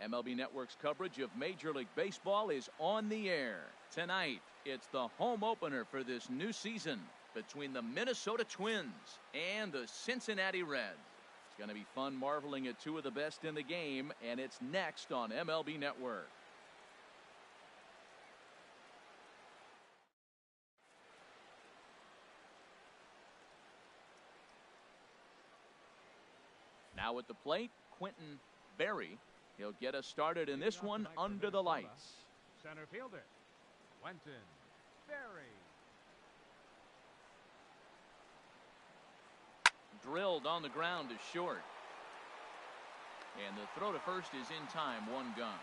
MLB Network's coverage of Major League Baseball is on the air. Tonight, it's the home opener for this new season between the Minnesota Twins and the Cincinnati Reds. It's going to be fun marveling at two of the best in the game, and it's next on MLB Network. Now at the plate, Quentin Berry. He'll get us started in this one under the lights. Center fielder, Quentin Berry. Drilled on the ground to short. And the throw to first is in time, one gone.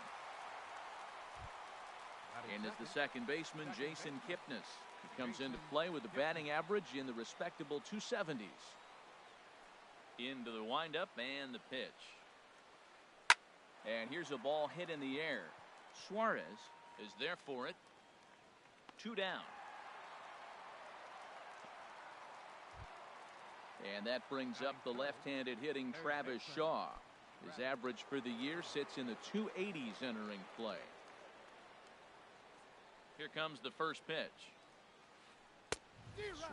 And as the second baseman, Jason Kipnis. He comes into play with a batting average in the respectable 270s. Into the windup and the pitch. And here's a ball hit in the air. Suarez is there for it. 2 down. And that brings up the left-handed hitting Travis Shaw. His average for the year sits in the 280s entering play. Here comes the first pitch.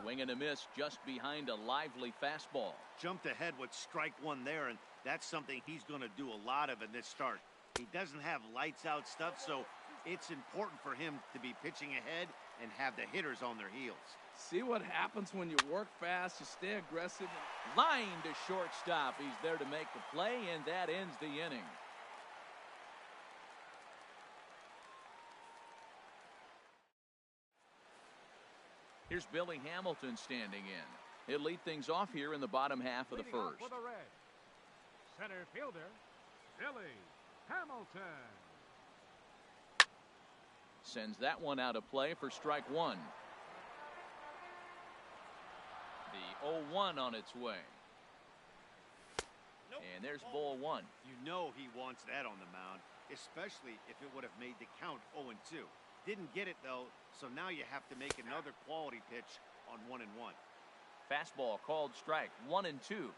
Swing and a miss just behind a lively fastball. Jumped ahead with strike one there, and that's something he's going to do a lot of in this start. He doesn't have lights out stuff, so it's important for him to be pitching ahead and have the hitters on their heels. See what happens when you work fast, you stay aggressive. Line to shortstop. He's there to make the play, and that ends the inning. Here's Billy Hamilton standing in. He'll lead things off here in the bottom half of the first. For the Reds, center fielder, Billy Hamilton. Sends that one out of play for strike one. The 0-1 on its way. And there's ball one. You know he wants that on the mound, especially if it would have made the count 0-2. Didn't get it, though, so now you have to make another quality pitch on 1-1. Fastball called strike, 1-2.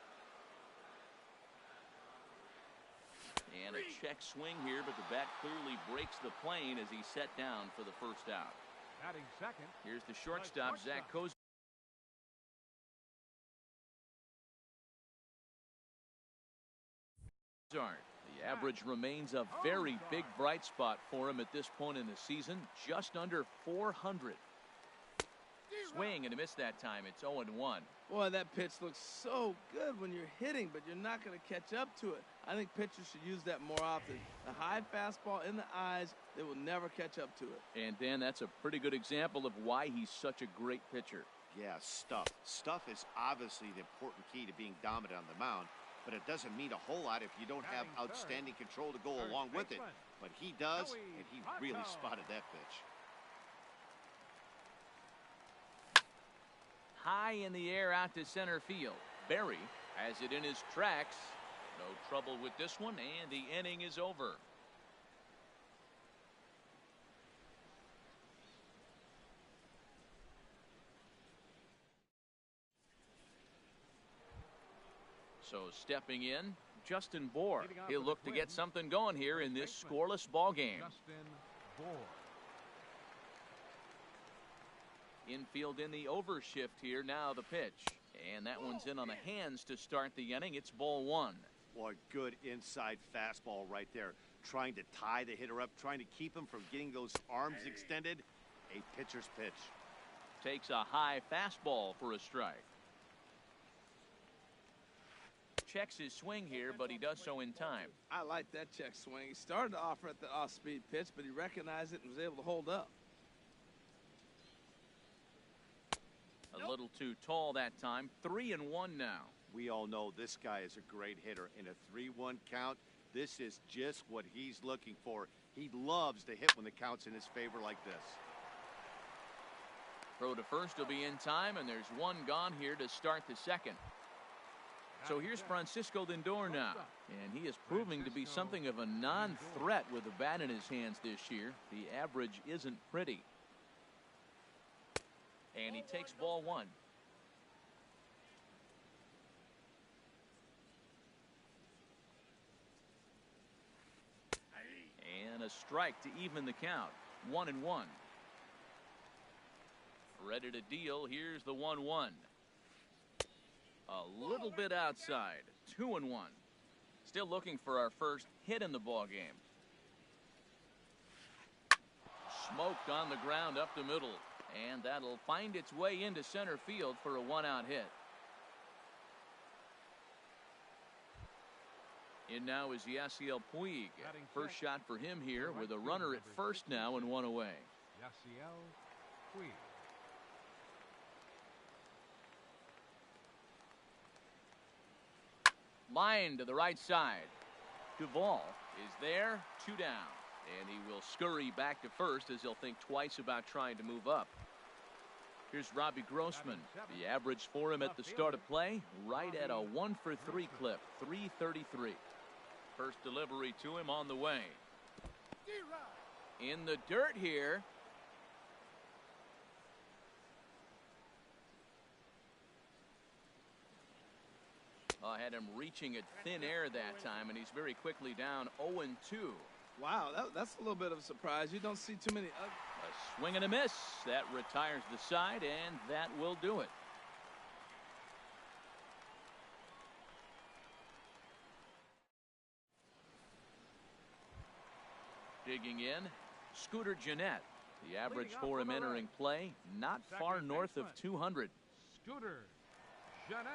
And a check swing here, but the bat clearly breaks the plane as he's set down for the first out. Batting second. Here's the shortstop, Zach Kozar. The average remains a very big bright spot for him at this point in the season, just under 400. Swing and a miss that time. It's 0-1. Boy, that pitch looks so good when you're hitting, but you're not going to catch up to it. I think pitchers should use that more often. The high fastball in the eyes, they will never catch up to it. And Dan, that's a pretty good example of why he's such a great pitcher. Yeah, stuff. Stuff is obviously the important key to being dominant on the mound, but it doesn't mean a whole lot if you don't have outstanding control to go along with it. But he does, and he really spotted that pitch. High in the air out to center field. Berry has it in his tracks. No trouble with this one, and the inning is over. So stepping in, Justin Bour. He'll look to get something going here in this scoreless ball game. Justin Bour. Infield in the overshift here. Now the pitch. And that one's in on the hands to start the inning. It's ball one. Boy, good inside fastball right there. Trying to tie the hitter up, trying to keep him from getting those arms extended. A pitcher's pitch. Takes a high fastball for a strike. Checks his swing here, but he does so in time. I like that check swing. He started to offer at the off-speed pitch, but he recognized it and was able to hold up. A little too tall that time. 3-1 now. We all know this guy is a great hitter. In a 3-1 count, this is just what he's looking for. He loves to hit when the count's in his favor like this. Throw to first will be in time, and there's one gone here to start the second. So here's Francisco Lindor now, and he is proving to be something of a non-threat with the bat in his hands this year. The average isn't pretty. And he takes ball one. a strike to even the count. 1-1. Ready to deal. Here's the 1-1. A little bit outside. 2-1. Still looking for our first hit in the ball game. Smoked on the ground up the middle, and that'll find its way into center field for a 1-out hit. In now is Yasiel Puig. First shot for him here with a runner at first now and 1 away. Yasiel Puig. Line to the right side. Duvall is there, 2 down. And he will scurry back to first as he'll think twice about trying to move up. Here's Robbie Grossman. The average for him at the start of play, right at a 1-for-3 clip, 333. First delivery to him on the way. In the dirt here. Had him reaching at thin air that time, and he's very quickly down 0-2. Wow, that's a little bit of a surprise. You don't see too many. A swing and a miss. That retires the side, and that will do it. Digging in, Scooter Gennett. The average for him entering play, not far north of 200. Scooter Gennett.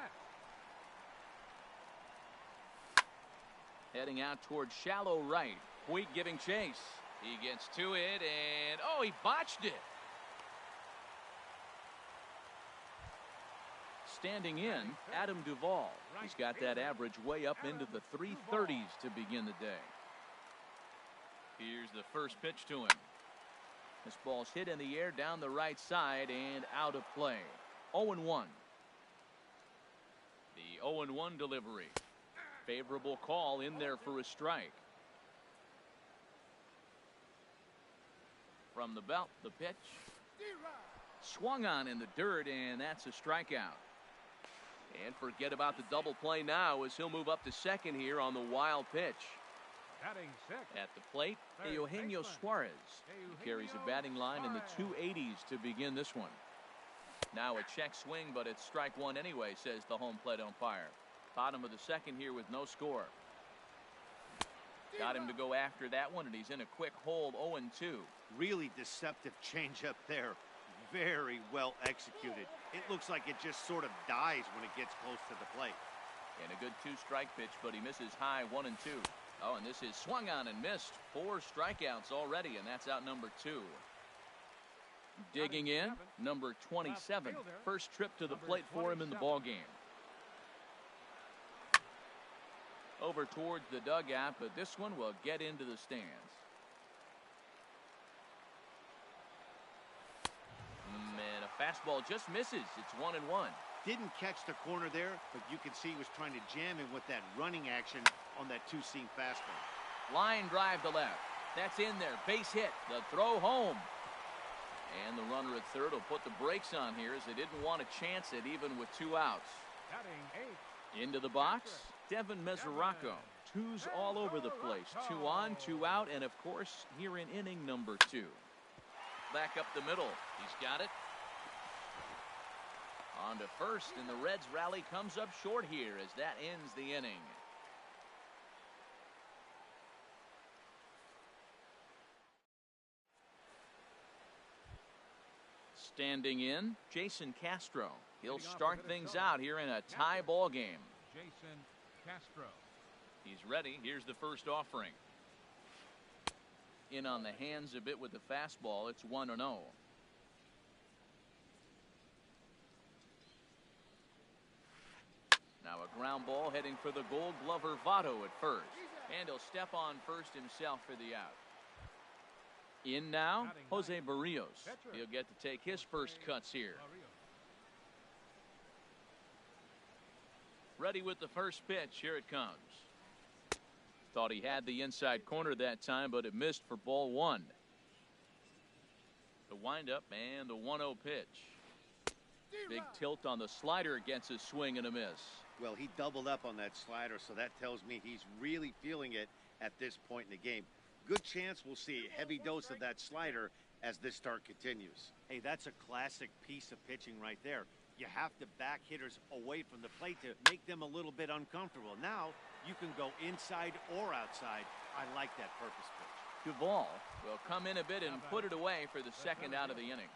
Heading out towards shallow right. Puig giving chase. He gets to it, and oh, he botched it. Standing in, Adam Duvall. He's got that average way up into the 330s to begin the day. Here's the first pitch to him. This ball's hit in the air down the right side and out of play. 0-1. The 0-1 delivery. Favorable call in there for a strike. From the belt, the pitch. Swung on in the dirt, and that's a strikeout. And forget about the double play now as he'll move up to second here on the wild pitch. At the plate, Eugenio Suarez. He carries a batting line in the 280s to begin this one. Now a check swing, but it's strike one anyway, says the home plate umpire. Bottom of the second here with no score. Got him to go after that one, and he's in a quick hold. 0-2. Really deceptive changeup there. Very well executed. It looks like it just sort of dies when it gets close to the plate. And a good 2-strike pitch, but he misses high. 1-2. Oh, and this is swung on and missed. 4 strikeouts already, and that's out number 2. Digging in, number 27. First trip to the plate for him in the ball game. Over towards the dugout, but this one will get into the stands. And a fastball just misses. It's 1-1. Didn't catch the corner there, but you can see he was trying to jam him with that running action on that 2-seam fastball. Line drive to left. That's in there. Base hit. The throw home. And the runner at third will put the brakes on here as they didn't want to chance it even with 2 outs. Into the box, Devin Mesoraco. 2s all over the place. 2 on, 2 out, and of course here in inning number 2. Back up the middle. He's got it. On to first, and the Reds rally comes up short here as that ends the inning. Standing in, Jason Castro. He'll start things out here in a tie ball game. Jason Castro. He's ready. Here's the first offering. In on the hands a bit with the fastball. It's 1-0. Now a ground ball heading for the Gold Glover Votto at first. And he'll step on first himself for the out. In now, Jose Barrios. He'll get to take his first cuts here. Ready with the first pitch. Here it comes. Thought he had the inside corner that time, but it missed for ball 1. The windup and the 1-0 pitch. Big tilt on the slider against a swing and a miss. Well, he doubled up on that slider, so that tells me he's really feeling it at this point in the game. Good chance we'll see a heavy dose of that slider as this start continues. Hey, that's a classic piece of pitching right there. You have to back hitters away from the plate to make them a little bit uncomfortable. Now, you can go inside or outside. I like that purpose pitch. Duvall will come in a bit and put it away for the second out of the inning.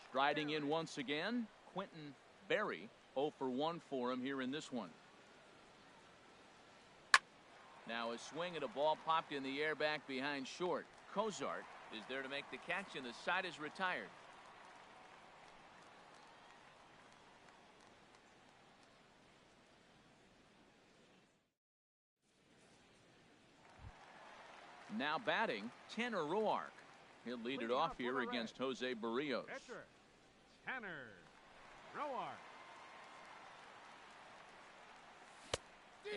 Striding in once again, Quentin Berry, 0 for 1 for him here in this one. Now a swing at a ball popped in the air back behind short. Cozart is there to make the catch, and the side is retired. Now batting, Tanner Roark. He'll lead it off here against Jose Barrios. Pitcher, Tanner Roark.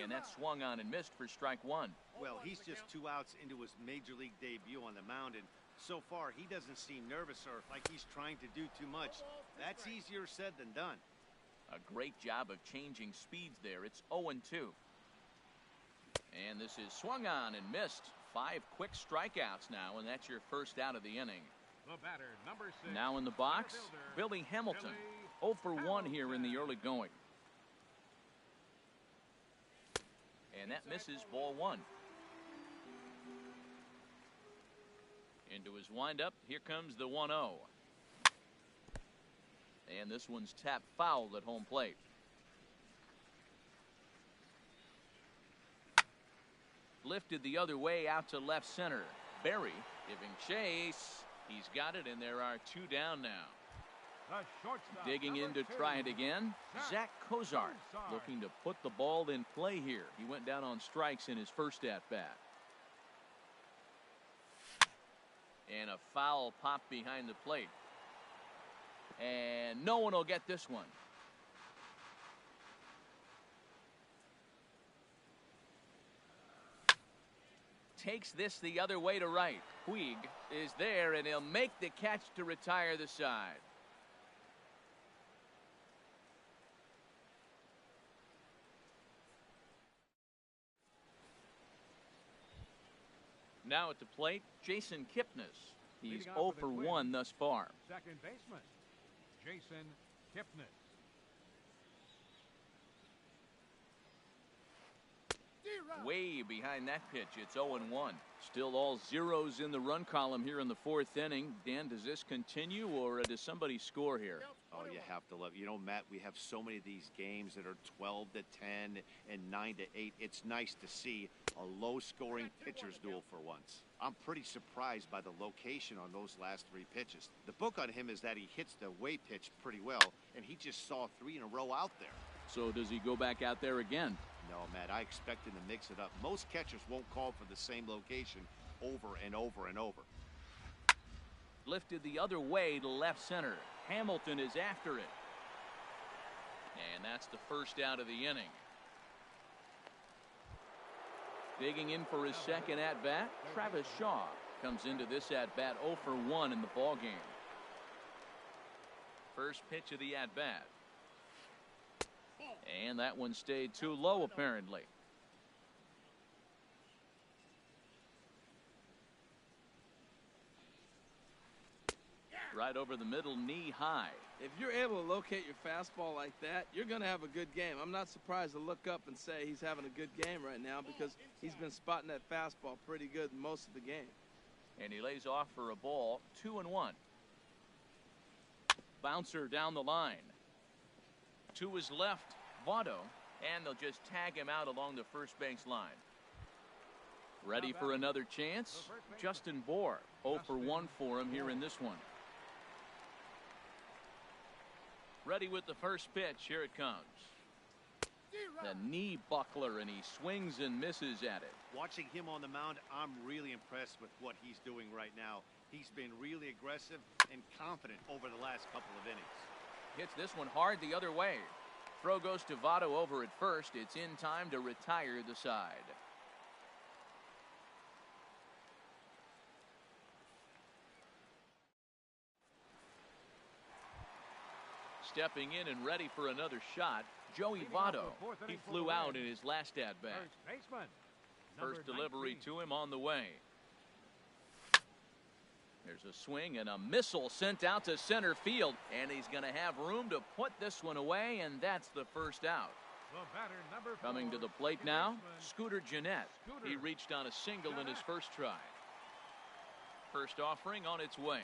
And that swung on and missed for strike one. Well, he's just 2 outs into his major league debut on the mound, and so far he doesn't seem nervous or like he's trying to do too much. That's easier said than done. A great job of changing speeds there. It's 0-2. And this is swung on and missed. 5 quick strikeouts now, and that's your first out of the inning. The batter, number 6. Now in the box, Billy Hamilton. 0 for 1 here in the early going. And that misses ball 1. Into his windup, here comes the 1-0. And this one's tapped foul at home plate. Lifted the other way out to left center. Berry giving chase. He's got it, and there are 2 down now. Digging in to try it again, Zach Cozart looking to put the ball in play here. He went down on strikes in his first at-bat. And a foul pop behind the plate. And no one will get this one. Takes this the other way to right. Puig is there, and he'll make the catch to retire the side. Now at the plate, Jason Kipnis. He's 0 for 1 thus far. Second baseman, Jason Kipnis. Way behind that pitch. It's 0-1. Still all zeros in the run column here in the 4th inning. Dan, does this continue, or does somebody score here? Oh, you have to love. You know, Matt, we have so many of these games that are 12-10 and 9-8. It's nice to see a low-scoring pitcher's duel for once. I'm pretty surprised by the location on those last 3 pitches. The book on him is that he hits the way pitch pretty well, and he just saw 3 in a row out there. So does he go back out there again? No, Matt, I expect him to mix it up. Most catchers won't call for the same location over and over and over. Lifted the other way to left center. Hamilton is after it. And that's the first out of the inning. Digging in for his second at-bat, Travis Shaw comes into this at-bat 0 for 1 in the ballgame. First pitch of the at-bat. And that one stayed too low, apparently. Right over the middle, knee high. If you're able to locate your fastball like that, you're going to have a good game. I'm not surprised to look up and say he's having a good game right now, because he's been spotting that fastball pretty good most of the game. And he lays off for a ball, 2-1. Bouncer down the line. To his left, Votto, and they'll just tag him out along the first base line. Ready for another chance? Justin Bour, 0 for 1 for him here in this one. Ready with the first pitch. Here it comes. The knee buckler, and he swings and misses at it. Watching him on the mound, I'm really impressed with what he's doing right now. He's been really aggressive and confident over the last couple of innings. Hits this one hard the other way. Throw goes to Votto over at first. It's in time to retire the side. Stepping in and ready for another shot, Joey Votto. He flew out in his last at-bat. First baseman, First delivery to him on the way. There's a swing and a missile sent out to center field, and he's going to have room to put this one away, and that's the first out. Coming to the plate now, Scooter Gennett. He reached on a single in his first try. First offering on its way.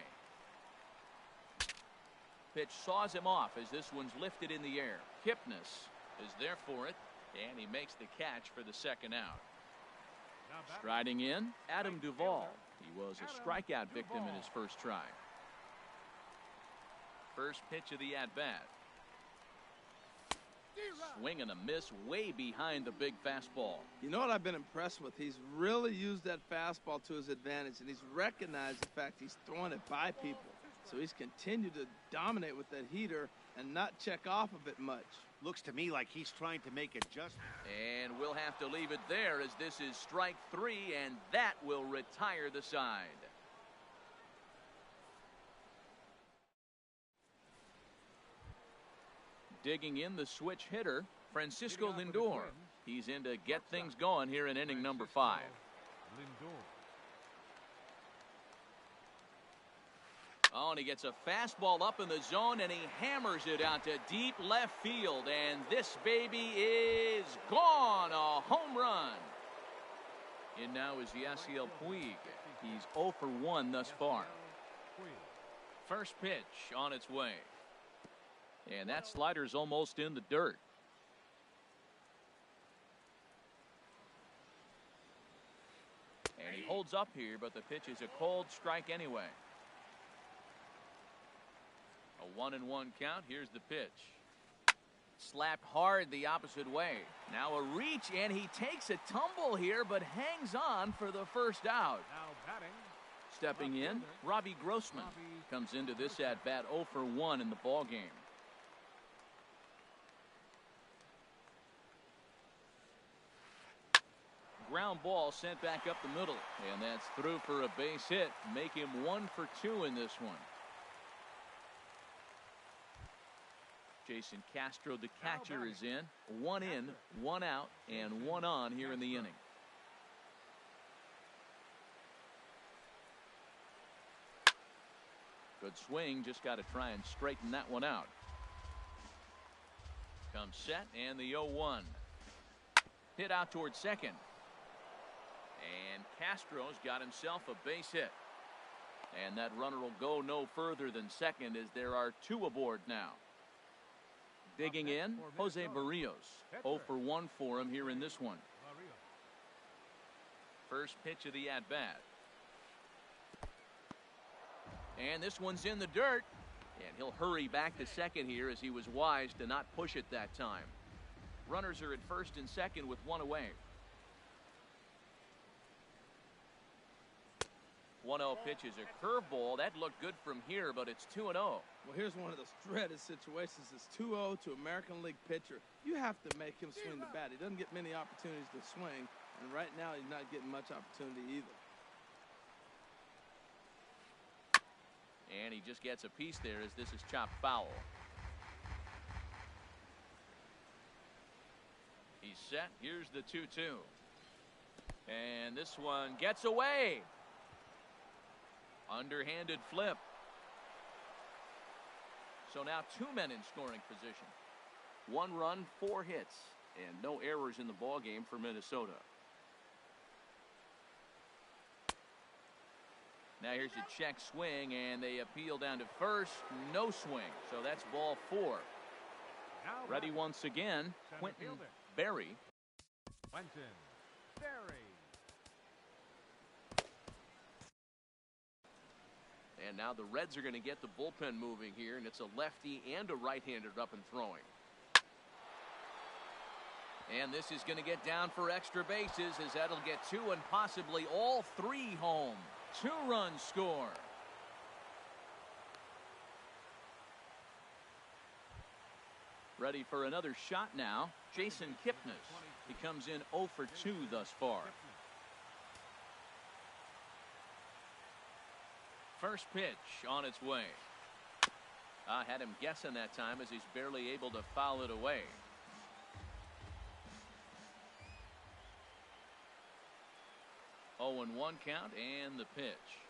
Pitch saws him off as this one's lifted in the air. Kipnis is there for it, and he makes the catch for the second out. Striding in, Adam Duvall. He was a strikeout victim in his first try. First pitch of the at-bat. Swing and a miss way behind the big fastball. You know what I've been impressed with? He's really used that fastball to his advantage, and he's recognized the fact he's throwing it by people. So he's continued to dominate with that heater and not check off of it much. Looks to me like he's trying to make adjustments. And we'll have to leave it there as this is strike three, and that will retire the side. Digging in the switch hitter, Francisco Lindor. He's in to get things going here in inning number 5. Oh, and he gets a fastball up in the zone, and he hammers it out to deep left field. And this baby is gone. A home run. And now is Yasiel Puig. He's 0 for 1 thus far. First pitch on its way. And that slider's almost in the dirt. And he holds up here, but the pitch is a cold strike anyway. A 1-1 count. Here's the pitch. Slapped hard the opposite way. Now a reach, and he takes a tumble here, but hangs on for the first out. Stepping in, Robbie Grossman comes into this at-bat 0 for 1 in the ballgame. Ground ball sent back up the middle, and that's through for a base hit. Make him 1 for 2 in this one. Jason Castro, the catcher, is in. 1 in, 1 out, and 1 on here in the inning. Good swing, just got to try and straighten that one out. Comes set, and the 0-1. Hit out towards second. And Castro's got himself a base hit. And that runner will go no further than second as there are 2 aboard now. Digging in, Jose Barrios. 0 for 1 for him here in this one. First pitch of the at-bat. And this one's in the dirt. And he'll hurry back to second here as he was wise to not push it that time. Runners are at first and second with 1 away. 1-0 pitch is a curveball. That looked good from here, but it's 2-0. Well, here's one of those dreaded situations. It's 2-0 to American League pitcher. You have to make him swing the bat. He doesn't get many opportunities to swing, and right now he's not getting much opportunity either. And he just gets a piece there as this is chopped foul. He's set. Here's the 2-2. And this one gets away. Underhanded flip. So now 2 men in scoring position. 1 run, 4 hits, and no errors in the ball game for Minnesota. Now here's a check swing, and they appeal down to first. No swing, so that's ball 4. Ready once again, Quentin Berry. And now the Reds are going to get the bullpen moving here, and it's a lefty and a right-hander up and throwing. And this is going to get down for extra bases as that'll get 2 and possibly all 3 home. 2-run score. Ready for another shot now, Jason Kipnis. He comes in 0 for 2 thus far. First pitch on its way. I had him guessing that time as he's barely able to foul it away. 0-1 count and the pitch.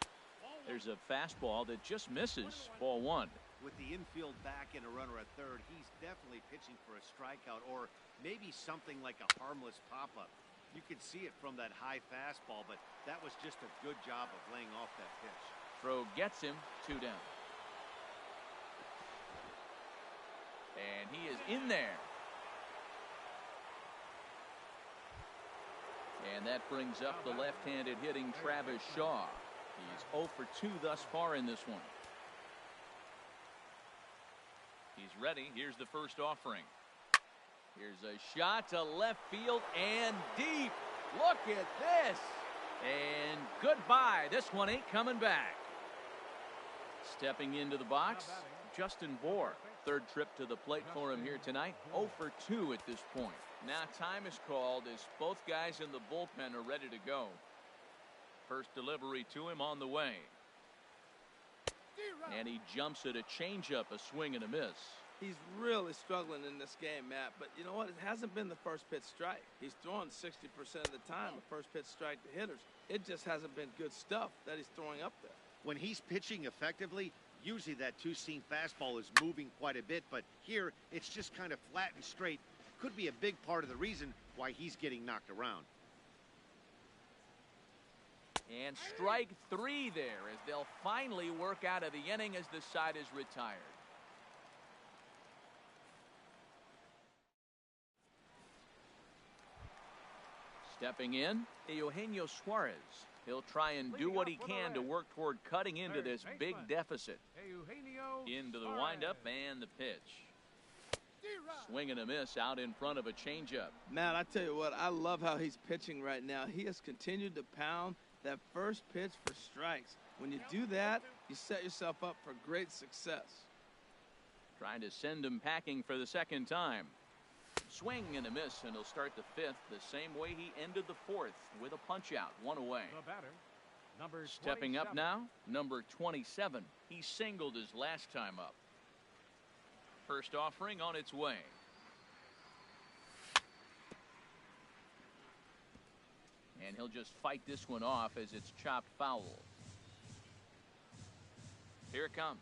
There's a fastball that just misses. Ball one. With the infield back and a runner at third, he's definitely pitching for a strikeout or maybe something like a harmless pop-up. You could see it from that high fastball, but that was just a good job of laying off that pitch. Throw gets him, 2 down. And he is in there. And that brings up the left-handed hitting Travis Shaw. He's 0 for 2 thus far in this one. He's ready. Here's the first offering. Here's a shot to left field and deep. Look at this. And goodbye. This one ain't coming back. Stepping into the box, Justin Bohr. Third trip to the plate for him here tonight. 0 for 2 at this point. Now time is called as both guys in the bullpen are ready to go. First delivery to him on the way. And he jumps at a changeup, a swing and a miss. He's really struggling in this game, Matt. But you know what? It hasn't been the first pitch strike. He's throwing 60% of the time a first pitch strike to hitters. It just hasn't been good stuff that he's throwing up there. When he's pitching effectively, usually that two-seam fastball is moving quite a bit, but here it's just kind of flat and straight. Could be a big part of the reason why he's getting knocked around. And strike 3 there as they'll finally work out of the inning as the side is retired. Stepping in, Eugenio Suarez. He'll try and do what he can to work toward cutting into this big deficit. Into the windup and the pitch. Swing and a miss out in front of a changeup. Matt, I tell you what, I love how he's pitching right now. He has continued to pound that first pitch for strikes. When you do that, you set yourself up for great success. Trying to send him packing for the second time. Swing and a miss, and he'll start the 5th the same way he ended the 4th with a punch out, 1 away. The batter, number Stepping 27. up now, number 27. He singled his last time up. First offering on its way. And he'll just fight this one off as it's chopped foul. Here it comes.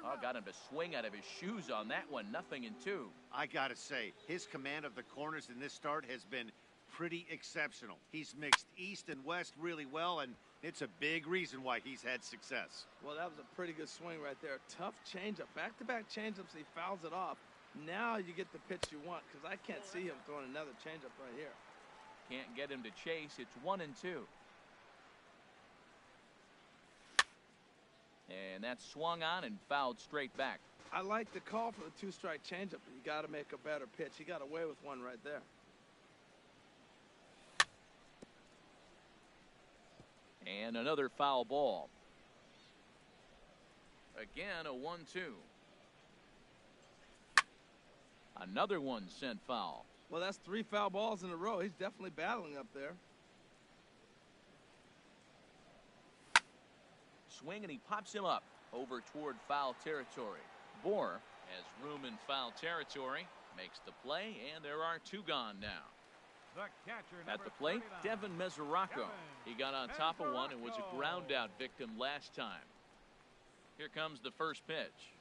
Oh, got him to swing out of his shoes on that one. 0-2. I gotta say, his command of the corners in this start has been pretty exceptional. He's mixed east and west really well, and it's a big reason why he's had success. Well, that was a pretty good swing right there. Tough changeup. Back-to-back changeups, he fouls it off. Now you get the pitch you want, because I can't see him throwing another changeup right here. Can't get him to chase. It's 1-2. And that's swung on and fouled straight back. I like the call for the 2-strike changeup, but you got to make a better pitch. He got away with one right there. And another foul ball. Again, a 1-2. Another one sent foul. Well, that's 3 foul balls in a row. He's definitely battling up there. Swing, and he pops him up over toward foul territory. Bohr has room in foul territory, makes the play, and there are 2 gone now. The catcher, At the plate, 39. Devin Mesoraco. He got on top of one and was a ground out victim last time. Here comes the first pitch.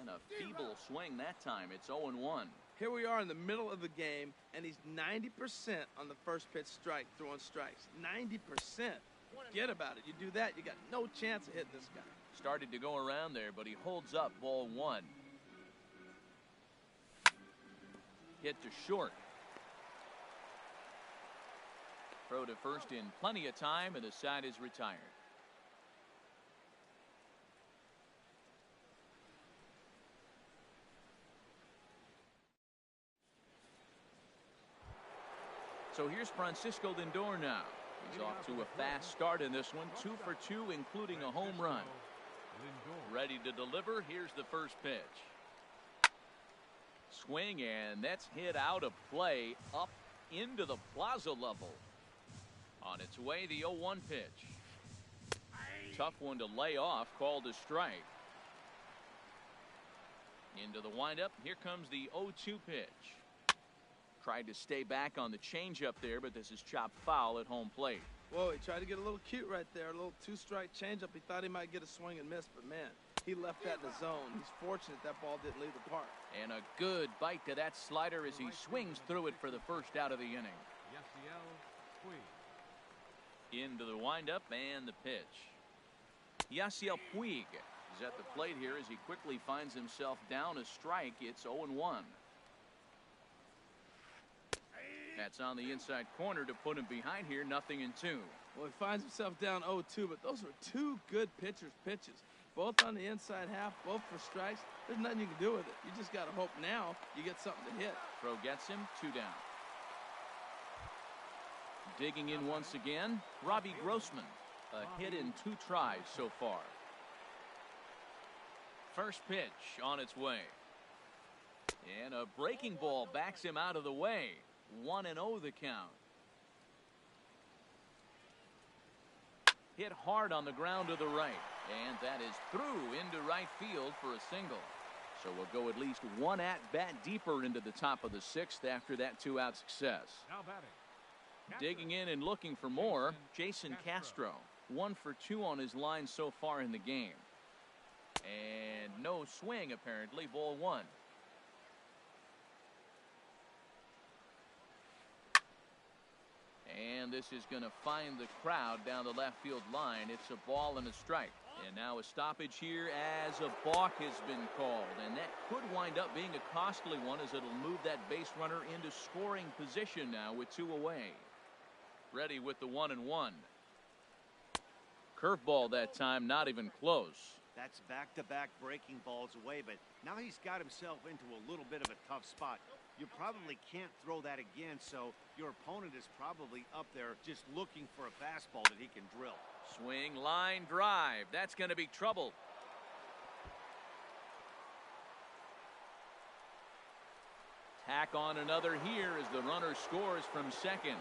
And a feeble swing that time. It's 0-1. Here we are in the middle of the game, and he's 90% on the first pitch strike, throwing strikes. 90%. Forget about it. You do that, you got no chance of hitting this guy. Started to go around there, but he holds up ball 1. Hit to short. Throw to first in plenty of time, and the side is retired. So here's Francisco Lindor now. He's off to a fast start in this one. 2 for 2, including a home run. Ready to deliver. Here's the first pitch. Swing, and that's hit out of play up into the plaza level. On its way, the 0-1 pitch. Tough one to lay off, called a strike. Into the windup. Here comes the 0-2 pitch. Tried to stay back on the changeup there, but this is chopped foul at home plate. Whoa, he tried to get a little cute right there. A little two-strike changeup. He thought he might get a swing and miss, but man, he left that in the zone. He's fortunate that ball didn't leave the park. And a good bite to that slider as he swings through it for the first out of the inning. Into the windup and the pitch. Yasiel Puig is at the plate here as he quickly finds himself down a strike. It's 0-1. That's on the inside corner to put him behind here, 0-2. Well, he finds himself down 0-2, but those were two good pitchers' pitches. Both on the inside half, both for strikes. There's nothing you can do with it. You just got to hope now you get something to hit. Throw gets him, 2 down. Digging in once again, Robbie Grossman. A hit in 2 tries so far. First pitch on its way. And a breaking ball backs him out of the way. 1-0 the count. Hit hard on the ground to the right. And that is through into right field for a single. So we'll go at least 1 at-bat deeper into the top of the 6th after that 2-out success. Now batting. Digging in and looking for more, Jason Castro. 1 for 2 on his line so far in the game. And no swing, apparently. Ball 1. And this is going to find the crowd down the left field line. It's a ball and a strike. And now a stoppage here as a balk has been called. And that could wind up being a costly one as it'll move that base runner into scoring position now with 2 away. Ready with the 1-1. Curveball that time, not even close. That's back-to-back breaking balls away, but now he's got himself into a little bit of a tough spot. You probably can't throw that again, so your opponent is probably up there just looking for a fastball that he can drill. Swing, line, drive. That's going to be trouble. Tack on another here as the runner scores from second.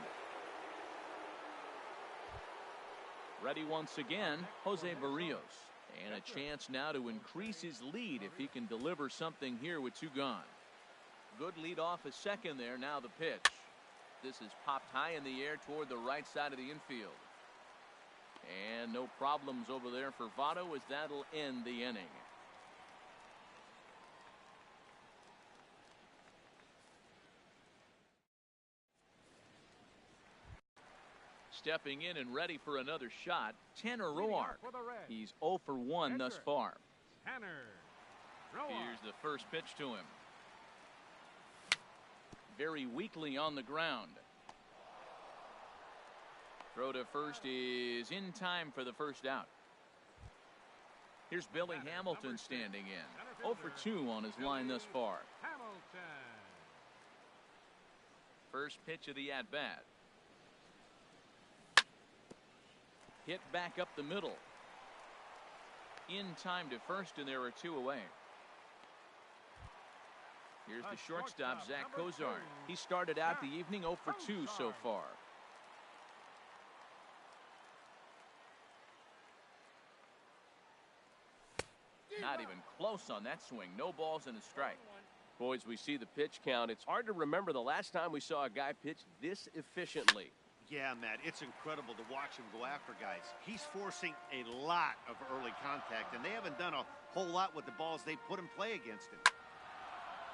Ready once again, Jose Barrios. And a chance now to increase his lead if he can deliver something here with 2 gone. Good lead off a second there. Now the pitch. This is popped high in the air toward the right side of the infield. And no problems over there for Votto as that'll end the inning. Stepping in and ready for another shot, Tanner Roark. He's 0 for 1 thus far. Here's the first pitch to him. Very weakly on the ground. Throw to first is in time for the first out. Here's Billy Hamilton standing in. 0 for 2 on his line thus far. First pitch of the at-bat. Hit back up the middle. In time to first, and there are 2 away. Here's the shortstop, Zach Cozart. He started out the evening 0 for 2 so far. Not even close on that swing. No balls and a strike. Boys, we see the pitch count. It's hard to remember the last time we saw a guy pitch this efficiently. Yeah, Matt, it's incredible to watch him go after guys. He's forcing a lot of early contact, and they haven't done a whole lot with the balls they put in play against him.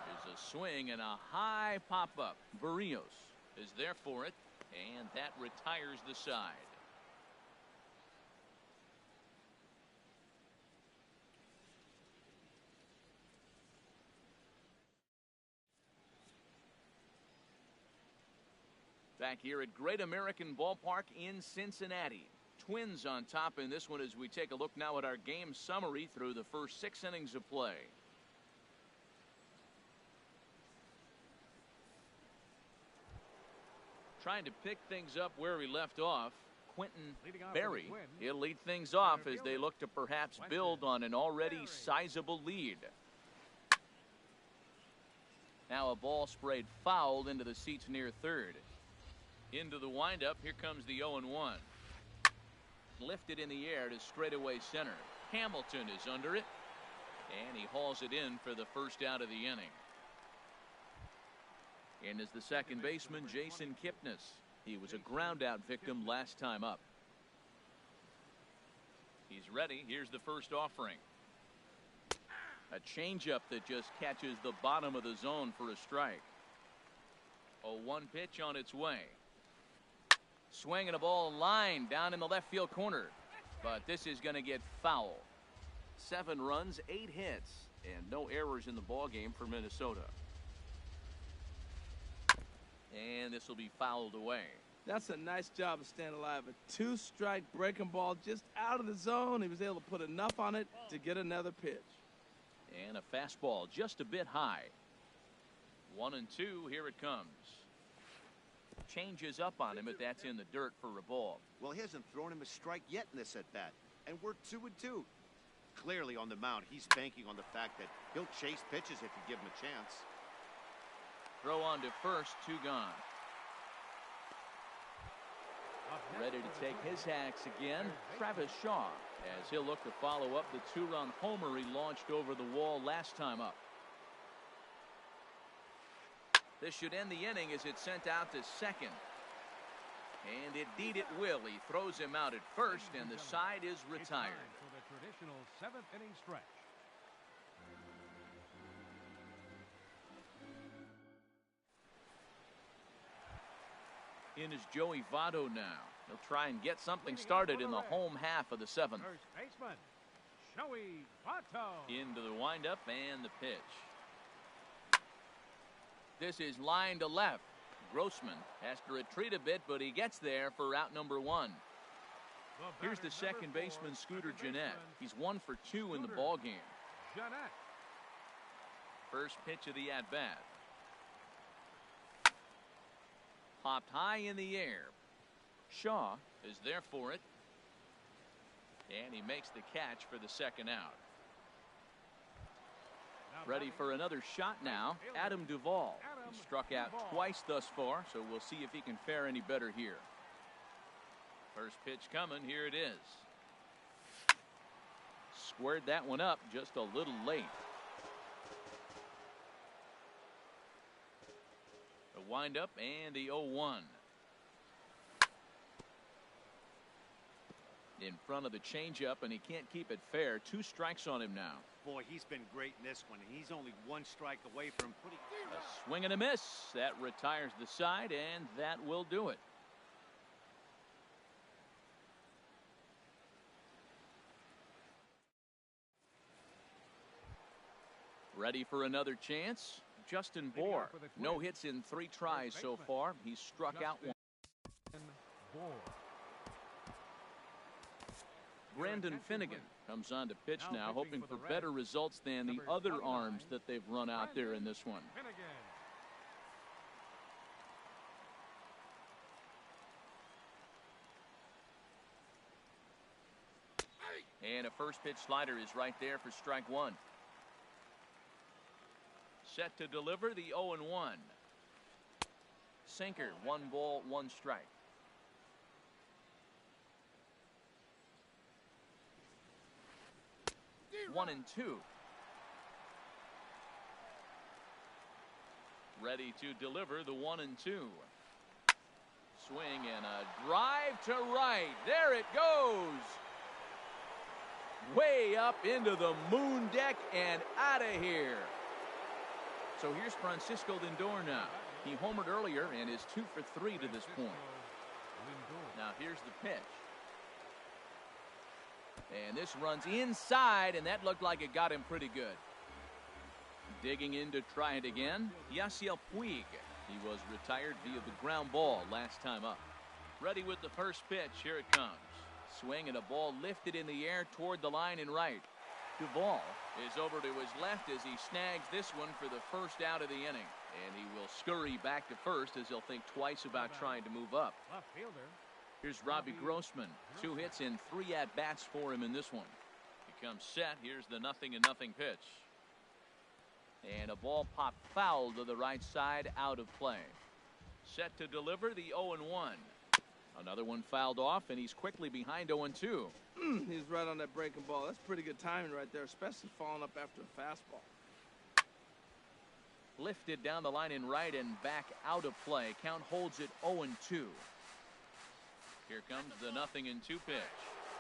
There's a swing and a high pop-up. Barrios is there for it, and that retires the side. Back here at Great American Ballpark in Cincinnati. Twins on top in this one as we take a look now at our game summary through the first 6 innings of play. Trying to pick things up where we left off. Quentin Berry, he'll lead things off as they look to perhaps build on an already sizable lead. Now a ball sprayed fouled into the seats near third. Into the windup, here comes the 0-1. Lifted in the air to straightaway center. Hamilton is under it, and he hauls it in for the first out of the inning. In is the second baseman, Jason Kipnis. He was a ground-out victim last time up. He's ready. Here's the first offering. A changeup that just catches the bottom of the zone for a strike. 0-1 pitch on its way. Swinging a ball line down in the left field corner. But this is going to get foul. 7 runs, 8 hits, and no errors in the ball game for Minnesota. And this will be fouled away. That's a nice job of staying alive. A 2-strike breaking ball just out of the zone. He was able to put enough on it to get another pitch. And a fastball just a bit high. 1-2, here it comes. Changes up on him, but that's in the dirt for a ball. Well, he hasn't thrown him a strike yet in this at-bat, and we're 2-2. Clearly on the mound, he's banking on the fact that he'll chase pitches if you give him a chance. Throw on to first, 2 gone. Ready to take his hacks again, Travis Shaw, as he'll look to follow up the 2-run homer he launched over the wall last time up. This should end the inning as it's sent out to second. And indeed it will. He throws him out at first, and the side is retired. For the traditional 7th inning stretch. In is Joey Votto now. He'll try and get something started in the home half of the 7th. First baseman, Joey Votto. Into the windup and the pitch. This is line to left. Grossman has to retreat a bit, but he gets there for out number 1. Here's the second baseman, Scooter Gennett. He's 1 for 2 in the ball game. Gennett. First pitch of the at-bat. Popped high in the air. Shaw is there for it. And he makes the catch for the second out. Ready for another shot now, Adam Duvall. He struck out twice thus far, so we'll see if he can fare any better here. First pitch coming, here it is. Squared that one up just a little late. The windup and the 0-1. In front of the changeup, and he can't keep it fair. 2 strikes on him now. Boy, he's been great in this one. He's only 1 strike away from putting... A swing and a miss. That retires the side, and that will do it. Ready for another chance? Justin Bohr. No hits in 3 tries so far. He's struck out 1. Brandon Finnegan comes on to pitch now, hoping for better results than the other arms that they've run out there in this one. And a first pitch slider is right there for strike 1. Set to deliver the 0-1. Sinker, 1 ball, 1 strike. One and 2. Ready to deliver the 1-2. Swing and a drive to right. There it goes. Way up into the moon deck and out of here. So here's Francisco Lindor now. He homered earlier and is 2 for 3 to this point. Now here's the pitch. And this runs inside, and that looked like it got him pretty good. Digging in to try it again, Yasiel Puig. He was retired via the ground ball last time up. Ready with the first pitch. Here it comes. Swing and a ball lifted in the air toward the line and right. Duvall is over to his left as he snags this one for the first out of the inning. And he will scurry back to first as he'll think twice about trying to move up. Left fielder. Here's Robbie Grossman. 2 hits in 3 at-bats for him in this one. He comes set. Here's the 0-0 pitch. And a ball popped foul to the right side, out of play. Set to deliver the 0-1. Another one fouled off, and he's quickly behind 0-2. He's right on that breaking ball. That's pretty good timing right there, especially falling up after a fastball. lifted down the line in right and back out of play. Count holds it 0-2. Here comes the 0-2 pitch.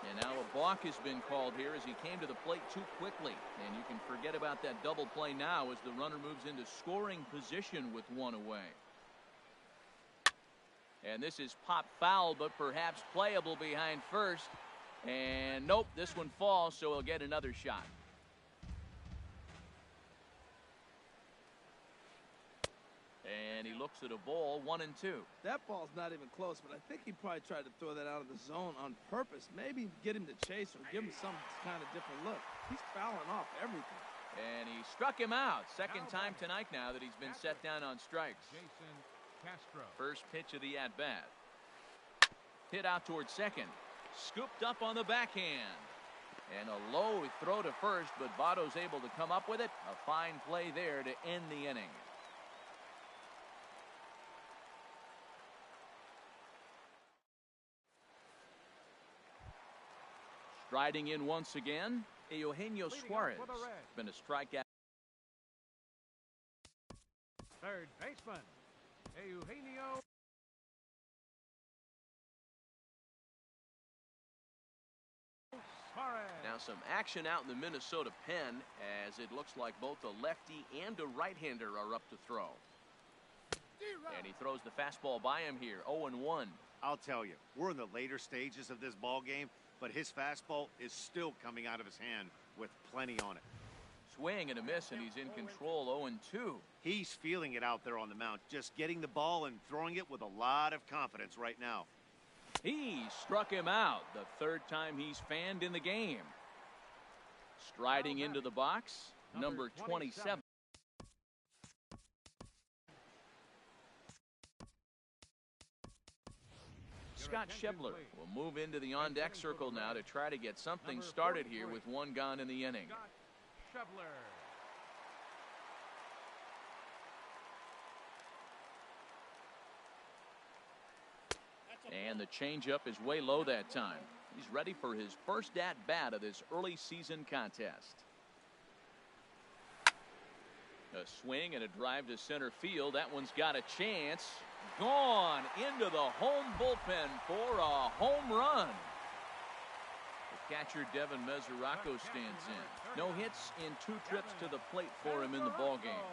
And now a balk has been called here as he came to the plate too quickly. And you can forget about that double play now as the runner moves into scoring position with one away. And this is pop foul, but perhaps playable behind first. And nope, this one falls, so he'll get another shot. And he looks at a ball, 1-2. That ball's not even close, but I think he probably tried to throw that out of the zone on purpose. Maybe get him to chase or give him some kind of different look. He's fouling off everything. And he struck him out. Second time tonight now that he's been set down on strikes. First pitch of the at-bat. Hit out towards second. Scooped up on the backhand. And a low throw to first, but Votto's able to come up with it. A fine play there to end the inning. Striding in once again, Eugenio Suarez. Been a strikeout. Third baseman, Eugenio. Now some action out in the Minnesota pen as it looks like both a lefty and a right-hander are up to throw. And he throws the fastball by him here, 0-1. I'll tell you, we're in the later stages of this ball game, but his fastball is still coming out of his hand with plenty on it. Swing and a miss, and he's in control, 0-2. He's feeling it out there on the mound, just getting the ball and throwing it with a lot of confidence right now. He struck him out, the third time he's fanned in the game. Striding into the box, number 27. Scott Schebler will move into the on-deck circle now to try to get something started here with one gone in the inning. And the changeup is way low that time. He's ready for his first at-bat of this early season contest. A swing and a drive to center field. That one's got a chance. Gone into the home bullpen for a home run. The catcher Devin Mesoraco stands in. No hits in 2 trips to the plate for him in the ballgame.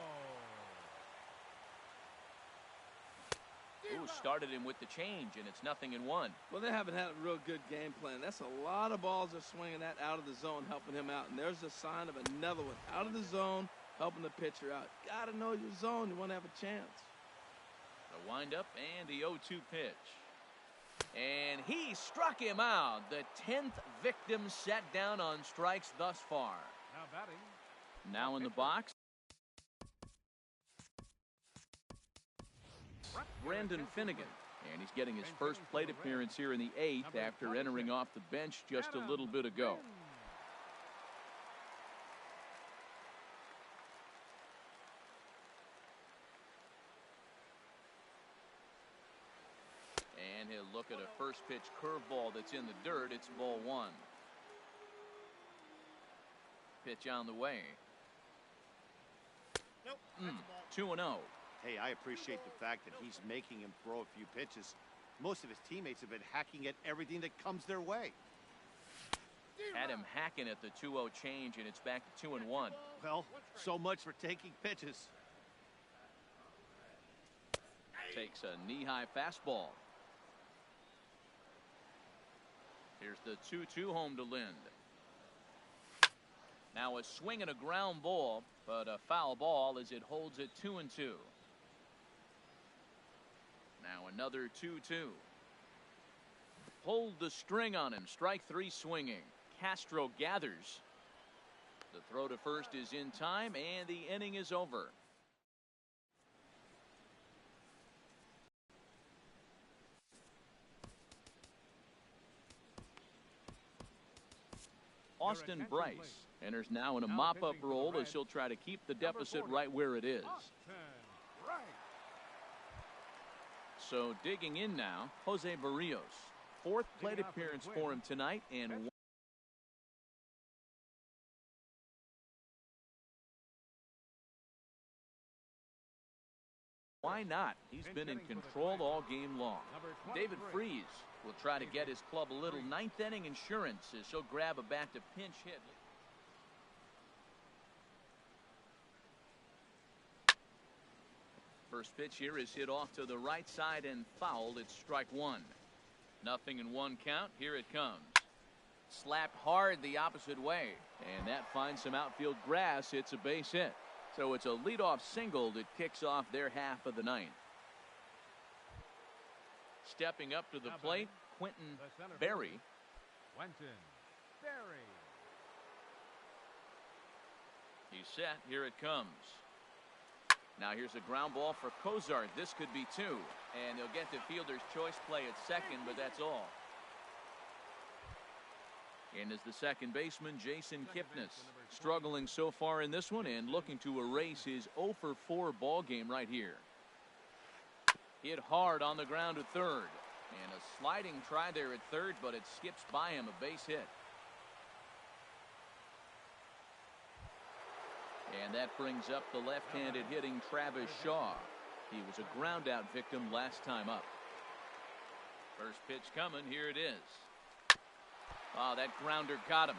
Ooh, started him with the change, and it's 0-1. Well, they haven't had a real good game plan. That's a lot of balls they're swinging at out of the zone, helping him out. And there's a sign of another one out of the zone, helping the pitcher out. Got to know your zone. You want to have a chance. The windup and the 0-2 pitch. And he struck him out. The 10th victim set down on strikes thus far. Now batting. Now in the box. Brandon Finnegan. And he's getting his first plate appearance here in the 8th after entering off the bench just a little bit ago. And he'll look at a first pitch curveball that's in the dirt. It's ball 1. Pitch on the way. 2-0. Hey, I appreciate the fact that he's making him throw a few pitches. Most of his teammates have been hacking at everything that comes their way. Had him hacking at the 2-0 change, and it's back to 2-1. Well, so much for taking pitches. Takes a knee-high fastball. Here's the 2-2 home to Lind. Now a swing and a ground ball, but a foul ball as it holds it 2-2. Now another 2-2. Pulled the string on him. Strike 3 swinging. Castro gathers. The throw to first is in time, and the inning is over. Austin Bryce enters now in a mop-up role as he'll try to keep the deficit right where it is. So digging in now, Jose Barrios. 4th plate appearance for him tonight, and Why not? He's been in control all game long. David Freese will try to get his club a little ninth inning insurance as he'll grab a bat to pinch hit. First pitch here is hit off to the right side and fouled. It's strike one. 0-1 count. Here it comes. Slapped hard the opposite way, and that finds some outfield grass. It's a base hit. So it's a leadoff single that kicks off their half of the ninth. Stepping up to the plate, Quentin Berry. He's set. Here it comes. Now here's a ground ball for Cozart. This could be two, and they'll get the fielder's choice play at second, but that's all. And as the second baseman, Jason Kipnis, struggling so far in this one and looking to erase his 0-for-4 ball game right here. Hit hard on the ground at third, and a sliding try there at third, but it skips by him, a base hit. And that brings up the left-handed hitting Travis Shaw. He was a ground out victim last time up. First pitch coming. Here it is. Oh, that grounder got him.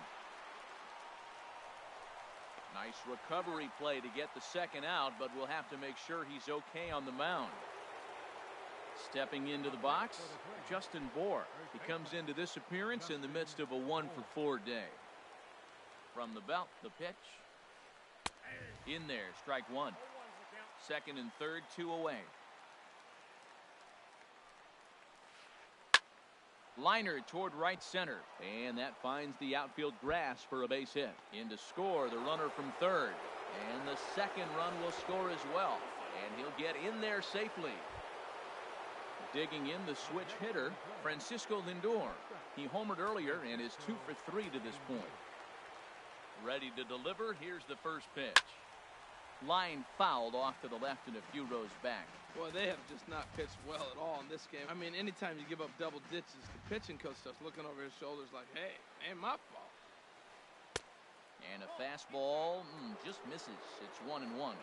Nice recovery play to get the second out, but we'll have to make sure he's okay on the mound. Stepping into the box, Justin Bohr. He comes into this appearance in the midst of a 1-for-4 day. From the belt, the pitch. In there, strike one. Second and third, 2 away. Liner toward right center, and that finds the outfield grass for a base hit. In to score, the runner from third, and the second run will score as well, and he'll get in there safely. Digging in the switch hitter, Francisco Lindor. He homered earlier and is 2 for 3 to this point. Ready to deliver. Here's the first pitch. Line fouled off to the left and a few rows back. Boy, they have just not pitched well at all in this game. I mean, anytime you give up double ditches, the pitching coach starts looking over his shoulders like, hey, ain't my fault. And a fastball just misses. It's 1-1.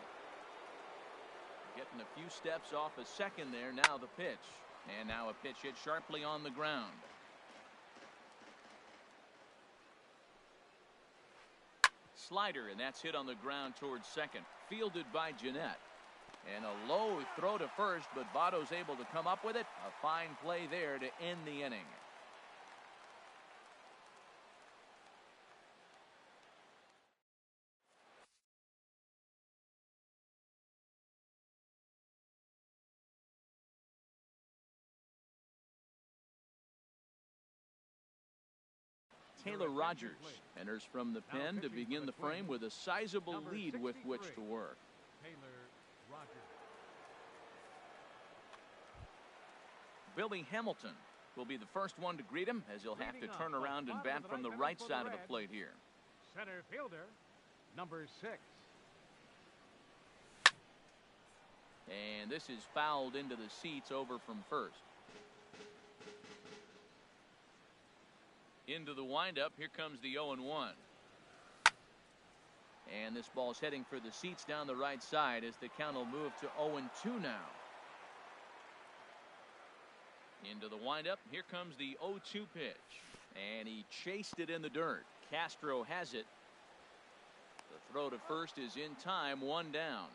Getting a few steps off a second there. Now the pitch. And now a pitch hit sharply on the ground. Slider, and that's hit on the ground towards second. Fielded by Jeanette. And a low throw to first, but Votto's able to come up with it. A fine play there to end the inning. Taylor Rogers enters from the pen to begin the frame with a sizable lead with which to work. Billy Hamilton will be the first one to greet him, as he'll have to turn around and bat from the right side of the plate here. Center fielder, number 6. And this is fouled into the seats over from first. Into the windup. Here comes the 0-1. And this ball's heading for the seats down the right side as the count will move to 0-2 now. Into the windup. Here comes the 0-2 pitch. And he chased it in the dirt. Castro has it. The throw to first is in time. 1 down.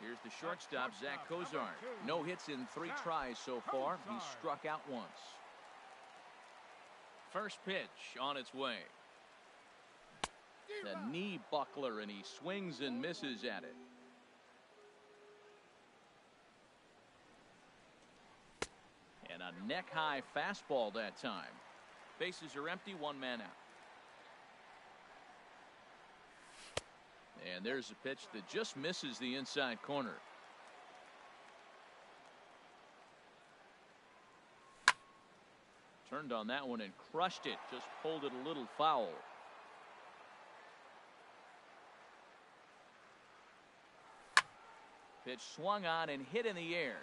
Here's the shortstop, Zach Cozart. No hits in 3 tries so far. He's struck out once. First pitch on its way. The knee buckler, and he swings and misses at it. And a neck-high fastball that time. Bases are empty, 1 man out. And there's a pitch that just misses the inside corner. Turned on that one and crushed it. Just pulled it a little foul. Pitch swung on and hit in the air.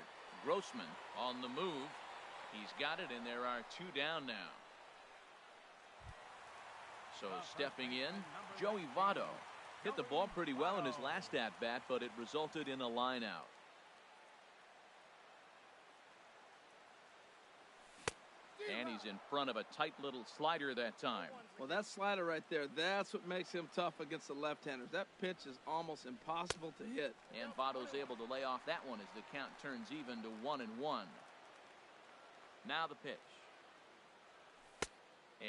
Grossman on the move. He's got it, and there are 2 down now. So stepping in, Joey Votto. Hit the ball pretty well in his last at-bat, but it resulted in a line out. And he's in front of a tight little slider that time. Well, that slider right there, that's what makes him tough against the left-handers. That pitch is almost impossible to hit. And Votto's able to lay off that one as the count turns even to 1-1. Now the pitch.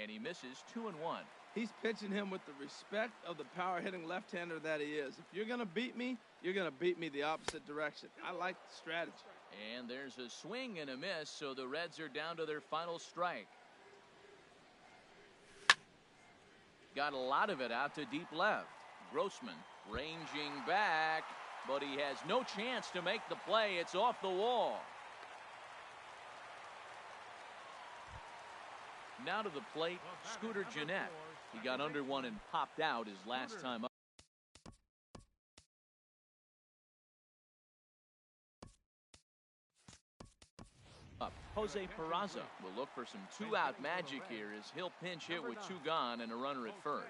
And he misses 2-1. He's pitching him with the respect of the power-hitting left-hander that he is. If you're going to beat me, you're going to beat me the opposite direction. I like the strategy. And there's a swing and a miss, so the Reds are down to their final strike. Got a lot of it out to deep left. Grossman ranging back, but he has no chance to make the play. It's off the wall. Now to the plate, Scooter Gennett. He got under one and popped out his last time up. Jose Peraza will look for some two-out magic here as he'll pinch hit with two gone and a runner at first.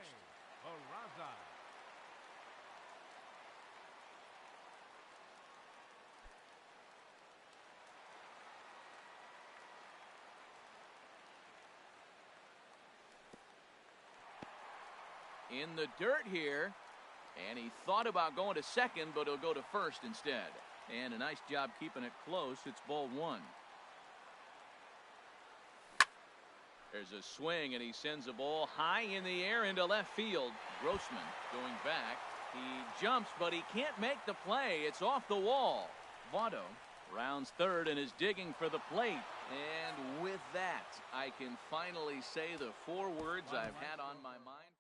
In the dirt here, and he thought about going to second, but he'll go to first instead. And a nice job keeping it close. It's ball one. There's a swing, and he sends a ball high in the air into left field. Grossman going back. He jumps, but he can't make the play. It's off the wall. Votto rounds third and is digging for the plate. And with that, I can finally say the 4 words I've had on my mind.